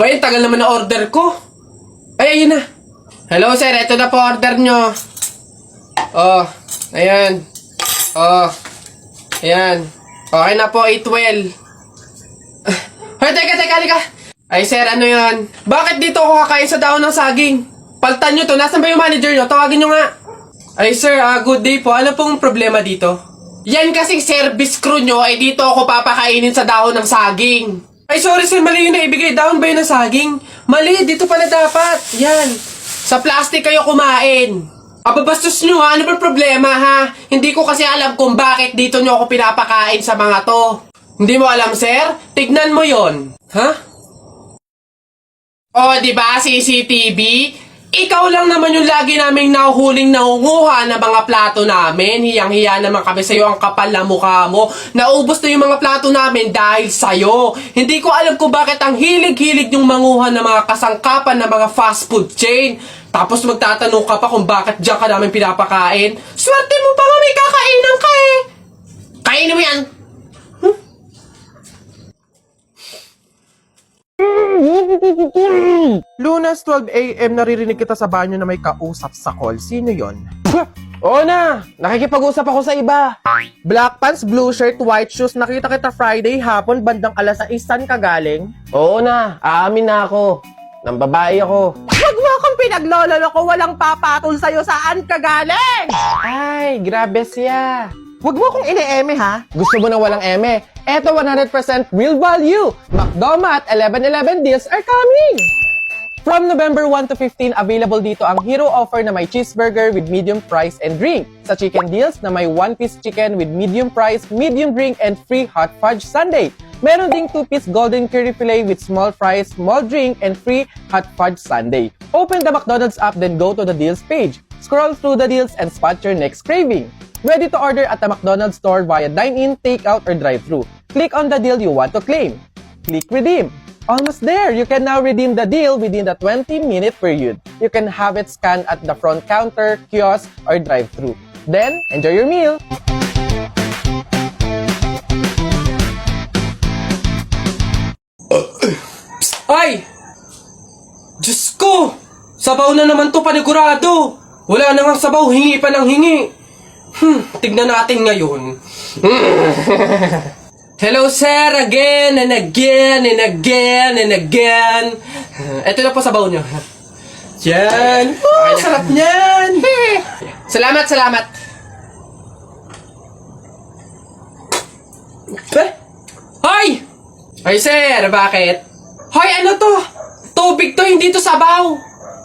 Ay, tagal naman na order ko. Ay, ayun na. Hello, sir. Ito na po order nyo. Oh, ayan. Oh, ayan. Okay na po, 812. Ay, teka, halika. Ay, sir, ano yun? Bakit dito ako kakain sa dahon ng saging? Paltan nyo to. Nasaan ba yung manager nyo? Tawagin nyo nga. Ay, sir, good day po. Ano pong problema dito? Yan kasing service crew nyo, ay dito ako papakainin sa dahon ng saging. Ay, sorry sir, mali yun na ibigay. Dahon ba yun ng saging? Mali, dito pala dapat. Yan. Sa plastic kayo kumain. Ababastos nyo ha, ano ba problema ha? Hindi ko kasi alam kung bakit dito nyo ako pinapakain sa mga to. Hindi mo alam, sir? Tignan mo yon. Ha? Oh, di ba CCTV? Ikaw lang naman yung lagi naming nahuhuling nangunguha ng mga plato namin. Hiyang-hiya naman kami sa'yo, ang kapal na mukha mo. Naubos na yung mga plato namin dahil sa'yo. Hindi ko alam kung bakit ang hilig-hilig yung manguha ng mga kasangkapan ng mga fast food chain. Tapos magtatanong ka pa kung bakit diyan ka namin pinapakain. Swerte mo pa nga may kakainan ka eh. Kainin mo yan. Lunes 12 AM, naririnig kita sa banyo na may kausap sa call. Sino yon? Oo na, nakikipag-usap ako sa iba. Black pants, blue shirt, white shoes. Nakita kita Friday hapon, bandang alas 6. Saan ka galing? Oo na, aamin na ako. Nang babae ako. Huwag mo akong pinaglololo ko, walang papatol sa'yo. Saan ka galing? Ay, grabe siya. Huwag mo akong ine-eme ha. Gusto mo na walang eme? Eto 100% real value. McDonald's 11/11 deals are coming. From November 1 to 15, available dito ang hero offer na may cheeseburger with medium fries and drink. Sa chicken deals na may 1-piece chicken with medium fries, medium drink, and free hot fudge sundae. Meron ding 2-piece golden curry fillet with small fries, small drink, and free hot fudge sundae. Open the McDonald's app, then go to the deals page. Scroll through the deals and spot your next craving. Ready to order at the McDonald's store via dine-in, take-out, or drive-thru. Click on the deal you want to claim. Click redeem. Almost there! You can now redeem the deal within the 20-minute period. You can have it scanned at the front counter, kiosk, or drive-thru. Then, enjoy your meal! Ay! Diyos ko! Sabaw na naman to, panigurado! Wala na nga sabaw, hingi pa ng hingi. Tignan natin ngayon. Hello sir, again and again and again and again. Ito na po sabaw nyo. Yan. Oh, sarap niyan. Salamat. Hoy! Ay sir, bakit? Hoy, ano to? Tubig to, hindi to sabaw.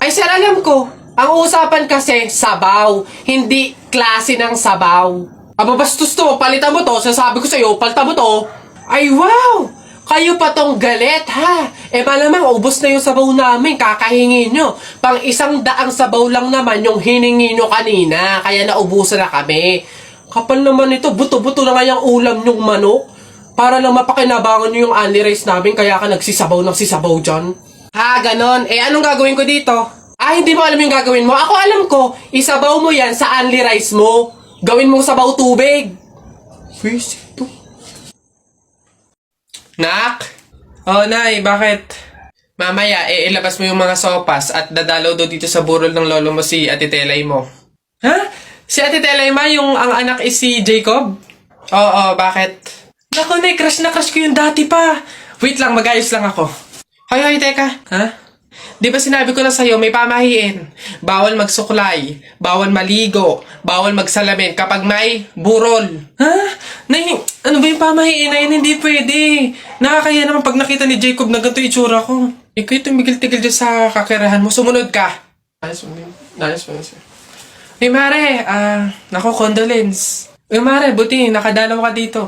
Ay sir, alam ko. Ang usapan kasi, sabaw. Hindi klase ng sabaw. Ababastos to, palitan mo to. Sasabi ko sa'yo, palitan mo to. Ay, wow! Kayo pa tong galit, ha? Malamang ubos na yung sabaw namin, kakahingi nyo. Pang 100 sabaw lang naman yung hiningi nyo kanina, kaya naubusan na kami. Kapal naman ito, buto-buto na nga yung ulam nyong manok. Para lang mapakinabangan nyo yung only rice namin, kaya ka nagsisabaw ng sisabaw dyan. Ha, ganon. Anong gagawin ko dito? Hindi mo alam yung gagawin mo. Ako alam ko, isabaw mo yan sa only rice mo. Gawin mong sabaw tubig. Visit to. Nak? Oh, Nay, bakit? Mamaya, ilabas mo yung mga sopas at dadalaw do dito sa burol ng lolo mo si Ate Telay mo. Ha? Si Ate Telay ma, yung ang anak is si Jacob? Oo, bakit? Naku, Nay, crush na crush ko yung dati pa. Wait lang, mag-ayos lang ako. Hoy, teka. Ha? Di ba sinabi ko na sa'yo, may pamahiin. Bawal magsuklay, bawal maligo, bawal magsalamin kapag may burol. Ha? Nay, ano ba yung pamahiin na yun? Hindi pwede. Nakakaya naman pag nakita ni Jacob na ganito itsura ko. Ikaw tumigil-tigil dyan sa kakirahan mo. Sumunod ka. Ayos mo. Hey, Mare. Naku, condolence. Hey, Mare, buti. Nakadalaw ka dito.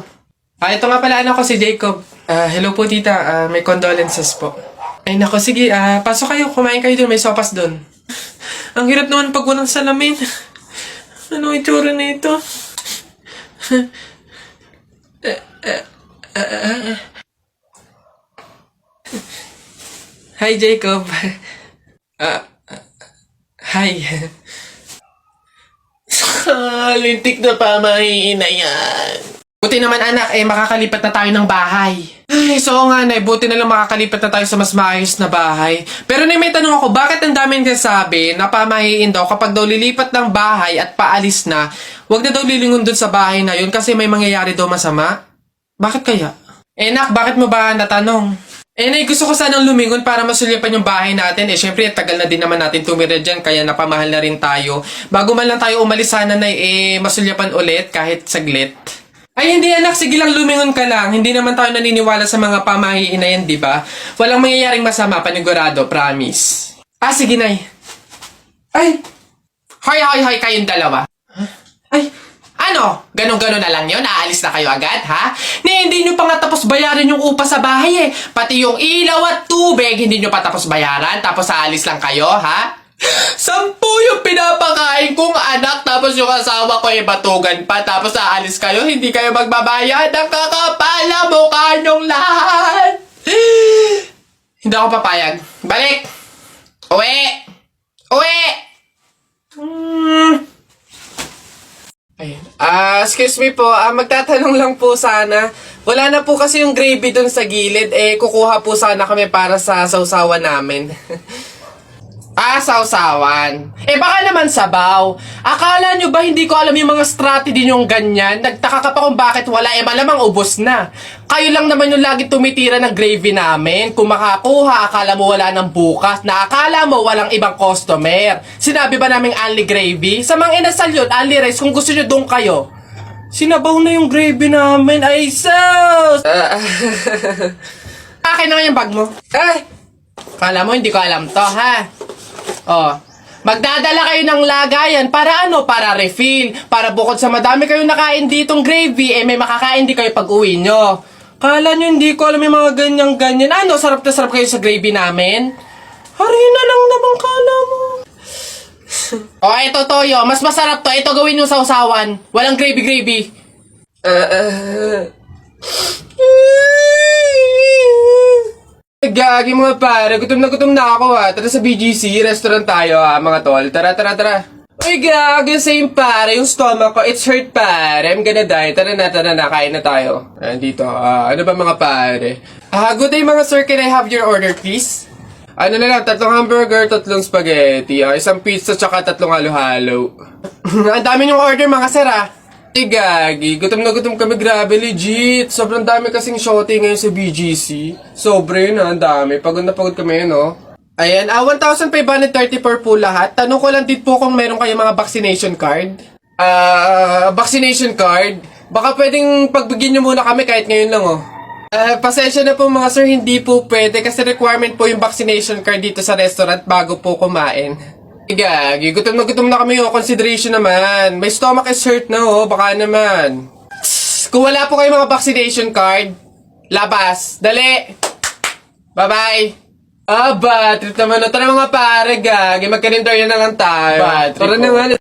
Ito nga pala anak ko si Jacob. Hello po, tita. May condolences po. Ay nako, sige, pasok kayo, kumain kayo dun, may sopas dun. Ang hirap naman pag walang salamin. Ano itsura na ito? Hi, Jacob. Hi. Lintik na pamahiin na yan. Buti naman anak, makakalipat na tayo ng bahay. Ay, so nga Nay, buti na lang makakalipat na tayo sa mas maayos na bahay. Pero Nay, may tanong ako, bakit ang daming nagsasabi na pamahiin daw kapag daw lilipat ng bahay at paalis na, wag na daw lilingon dun sa bahay na yun kasi may mangyayari daw masama? Bakit kaya? Nak, bakit mo ba natanong? Nay, gusto ko sanang lumingon para masulyapan yung bahay natin. Syempre, tagal na din naman natin tumira dyan, kaya napamahal na rin tayo. Bago man lang tayo umalis sana, Nay, masulyapan ulit kahit saglit. Ay, hindi anak, sige lang lumingon ka lang. Hindi naman tayo naniniwala sa mga pamahiin na yan, di ba? Walang mangyayaring masama, panigurado, promise. Sige, Nay. Ay! Hoy, kayong dalawa. Ay! Ano? Ganon-ganon na lang yun? Aalis na kayo agad, ha? Hindi nyo pa nga tapos bayaran yung upa sa bahay eh. Pati yung ilaw at tubig, hindi nyo pa tapos bayaran. Tapos aalis lang kayo, ha? 10 yung pinapakain kong anak. Tapos yung asawa ko batugan pa. Tapos aalis kayo, hindi kayo magbabayad. Ang kakapal na mukha nyong lahat. Hindi ako papayag. Balik! Uwi! Ayun. Excuse me po, magtatanong lang po sana. Wala na po kasi yung gravy dun sa gilid. Kukuha po sana kami para sa sausawan namin. Sausawan. Baka naman sabaw. Akala nyo ba hindi ko alam yung mga strategy nyong ganyan? Nagtaka ka pa kung bakit wala. Malamang ubos na. Kayo lang naman yung lagi tumitira ng gravy namin. Kung makakuha, akala mo wala ng bukas. Na akala mo walang ibang customer. Sinabi ba naming only gravy? Sa mga inasal yun, only rice. Kung gusto nyo doon kayo. Sinabaw na yung gravy namin. Ay, sus! Akin naman yung bag mo. Kala mo hindi ko alam to, ha? Magdadala kayo ng lagayan para ano? Para refill. Para bukod sa madami kayong nakain ditong gravy, may makakain din kayo pag uwi nyo. Kala nyo hindi ko alam yung mga ganyan-ganyan. Ano? Sarap na sarap kayo sa gravy namin? Harina lang naman kala mo. Ito toyo. Mas masarap to. Ito gawin nyo sa usawan. Walang gravy-gravy. Gagi mga pare, gutom na ako ha. Tara sa BGC, restaurant tayo ha mga tol. Tara. Uy gagi, same pare, yung stomach ko, it's hurt pare. I'm gonna die. Tara na, kain na tayo. Dito, ano ba mga pare? Good day mga sir, can I have your order please? Ano na lang, 3 hamburger, 3 spaghetti, 1 pizza, tsaka 3 halo-halo. Ang dami yung order mga sir ha. Gagi, gutom na gutom kami, grabe, legit. Sobrang dami kasing shorty ngayon sa BGC. Sobre na, ang dami. Pagod na pagod kami, no? Ayan, 1,530 per po lahat. Tanong ko lang din po kung meron kayo mga vaccination card. Vaccination card? Baka pwedeng pagbigyan nyo muna kami kahit ngayon lang, oh. Pasensya na po mga sir, hindi po pwede kasi requirement po yung vaccination card dito sa restaurant bago po kumain. Gagi, gutom na kami, oh. Consideration naman. May stomach is hurt na, oh. Baka naman. Kung wala po kayo mga vaccination card, labas. Dali. Bye-bye. Bad trip naman. Tara mga pare, gagi. Magkarinderya na lang tayo. Bad trip. Tara naman.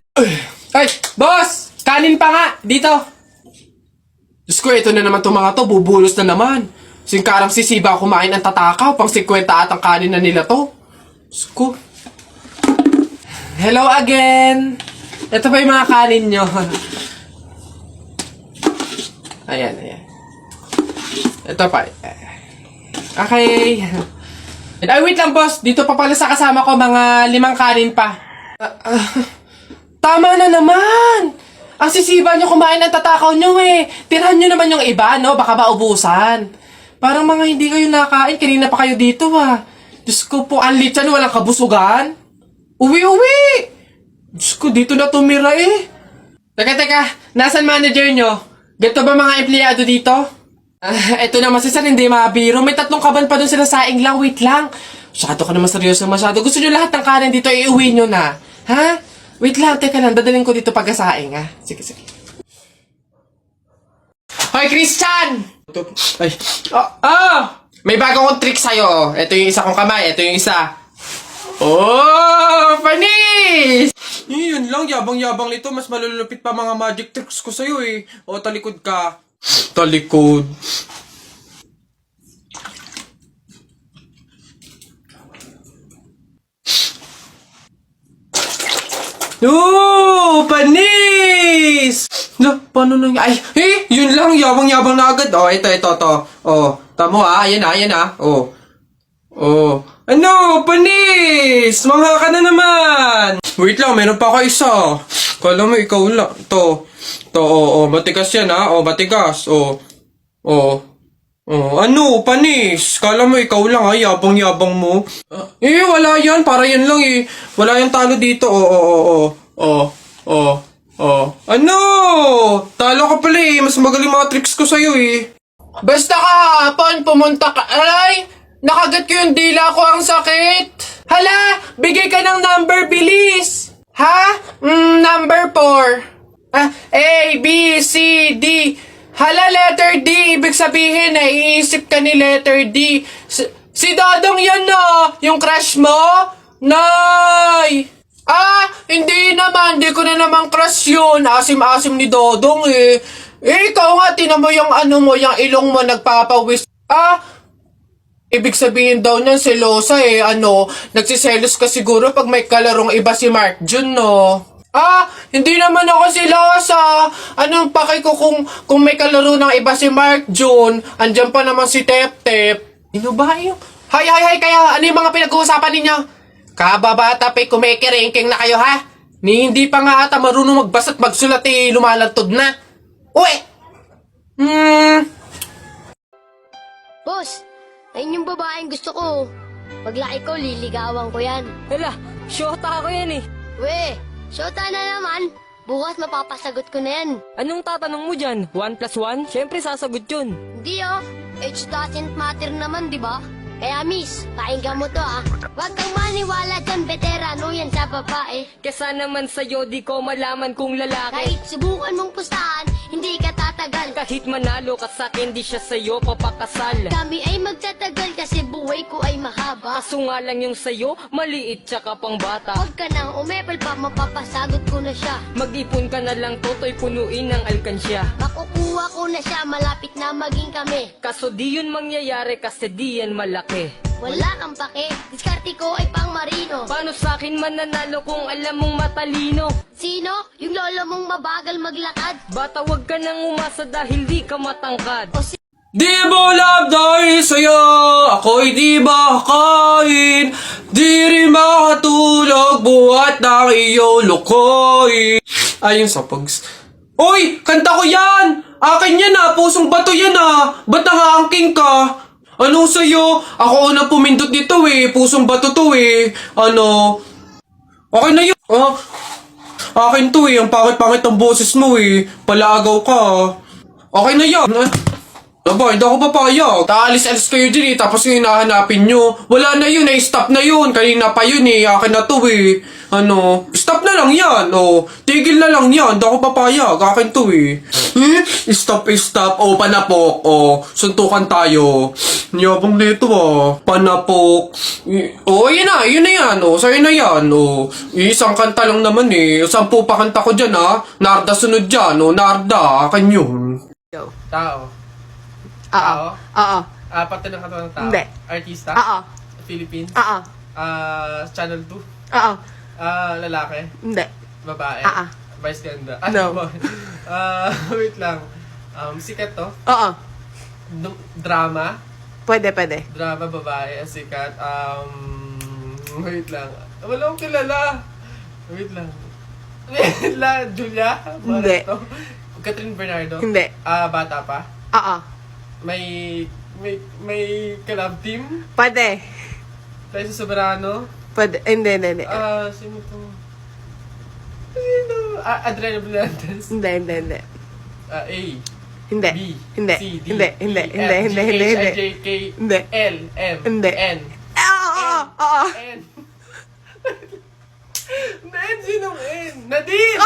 Ay, boss! Kanin pa nga. Dito. Diyos ko, ito na naman itong mga to. Bubulos na naman. Singkarang sisiba kumain ang tatakaw. Pang 50 at ang kanin na nila to. Diyos ko. Hello again! Ito pa yung mga kanin nyo. Ayan. Ito pa. Okay. Ay, wait lang boss. Dito pa pala sa kasama ko mga 5 kanin pa. Tama na naman! Ang sisiba nyo kumain ang tatakaw nyo eh. Tirahan nyo naman yung iba, no? Baka maubusan. Parang mga hindi kayo nakain. Kanina pa kayo dito ah. Diyos ko po, ang litsan, walang kabusugan. Uwi! Diyos ko, dito na tumira eh. Teka, nasan manager nyo? Ganito ba mga empleyado dito? Eto naman si sir, hindi mabiro. May 3 kaban pa dun sila saing lang, wait lang. Masyado ka naman seryoso masyado. Gusto nyo lahat ng kanin dito, iuwi nyo na. Ha? Wait lang, teka lang, dadalhin ko dito pagkasaing ha. Sige. Hoy, Christian! Ay. May bago kong trick sa'yo. Ito yung isa kong kamay, ito yung isa. Oh, panis! Yun lang, yabang-yabang nito. Mas malulupit pa mga magic tricks ko sa'yo eh. O, talikod ka. Talikod. Oh, panis! Paano nang... Ay, yun lang, yabang-yabang na agad. Oh, ito. Oh, tamo ayan na. Oh. Ano, panis! Mangha ka na naman! Wait lang, meron pa ako isa. Kala mo, ikaw lang. To, matigas yan ha. Oh, matigas. Ano, panis? Kala mo, ikaw lang ha. Yabang-yabang mo. Wala yan. Para yan lang eh. Wala yung talo dito. Ano? Talo ka pala eh. Mas magaling mga tricks ko sa'yo eh. Basta kahapon, pumunta ka. Aray! Nakagat ko yung dila ko, ang sakit. Hala! Bigay ka ng number, bilis! Ha? Number 4. A, B, C, D. Hala, letter D. Ibig sabihin, naiisip ka ni letter D. Si Dodong yan na! Yung crush mo? Nay! Hindi naman. Hindi ko na naman crush yun. Asim-asim ni Dodong eh. Ikaw nga, tinan mo yung yung ilong mo nagpapawis. Ibig sabihin daw niyan selosa eh. Nagsiselos ka siguro pag may kalarong iba si Mark Jun, no? Hindi naman ako selosa. Anong paki ko kung may kalaro ng iba si Mark Jun? Andyan pa naman si Tep-Tep. Ano ba yun? Hay, kaya ano yung mga pinag-uusapan ninyo? Kababata pa'y kumikiringking na kayo, ha? Hindi pa nga ata marunong magbasa't magsulat eh, lumalantod na. Uy! Boss, ayun yung babaeng gusto ko. Paglaki ko, liligawan ko yan. Hala, syota ako yan eh. We, syota na naman. Bukas mapapasagot ko na yan. Anong tatanong mo dyan? 1 plus 1? Siyempre sasagot yun. Hindi oh, age doesn't matter naman, di ba? Kaya miss, pakinggan mo to Huwag kang maniwala dyan, veterano yan sa babae. Kesa naman sa'yo, di ko malaman kung lalaki. Kahit subukan mong pustahan, hindi ka tatagal. Kahit manalo ka sa'kin, di siya sa'yo papakasal. Kami ay magtatagal kasi buhay ko ay mahaba. Kaso nga lang yung sa'yo, maliit tsaka pang bata. Huwag ka nang umepal pa, mapapasagot ko na siya. Mag-ipon ka na lang, toto'y punuin ng alkansya. Makukuha ko na siya, malapit na maging kami. Kaso di yun mangyayari kasi di yan malaki. Wala kang pake, diskarte ko ay pang marino. Paano sa'kin mananalo kung alam mong matalino? Sino? Yung lolo mong mabagal maglakad? Bata, wag ka nang umasa dahil di ka matangkad. O Di mo love dahil sa'yo, ako'y di makakain. Di rin makatulog, buhat ng iyong lukoy. Ayun sa pags. Uy! Kanta ko yan! Akin yan pusong bato yan ba't nangaangking ka? Ano sa'yo? Ako unang pumindot dito pusong bato to Okay na yun. Akin to ang pangit-pangit ang boses mo Palaagaw ka Okay na yan. Aba, hindi ako papayag. Taalis-alis kayo din tapos yung hinahanapin nyo. Wala na yun stop na yun. Kanina pa yun akin na to stop na lang yan tigil na lang yan. Hindi ako papayag. Akin to Stop. Panapok. Suntukan tayo. Niyabang nito Panapok. Yun na yan sa'yo na yan isang kanta lang naman 10 pa kanta ko dyan Narda sunod dyan Narda. Akin yun. Tao. Oo. Pati ng katawan ng tao? Hindi. Artista? Oo. Philippines? Oo. Channel 2? Oo. Lalaki? Hindi. Babae? Vice ganda? No. Wait lang. Sikat to? Oo. Drama? Pwede. Drama, babae, sikat. Wait lang. Wala akong kilala. Wait lang. Julia? Hindi. Catherine Bernardo? Hindi. Bata pa? Oo. May collab team? Pwede. Tayo sa Soberano? Hindi. Sino to? Sino? Adriana Blantes? Hindi. A. Hindi. B. Hindi. C. D. Hindi. E, Hindi. F, Hindi. G, Hindi. H, Hindi. I, J, K, Hindi. L, M, Hindi. N. Oo. N. N. Sino N? Nadine!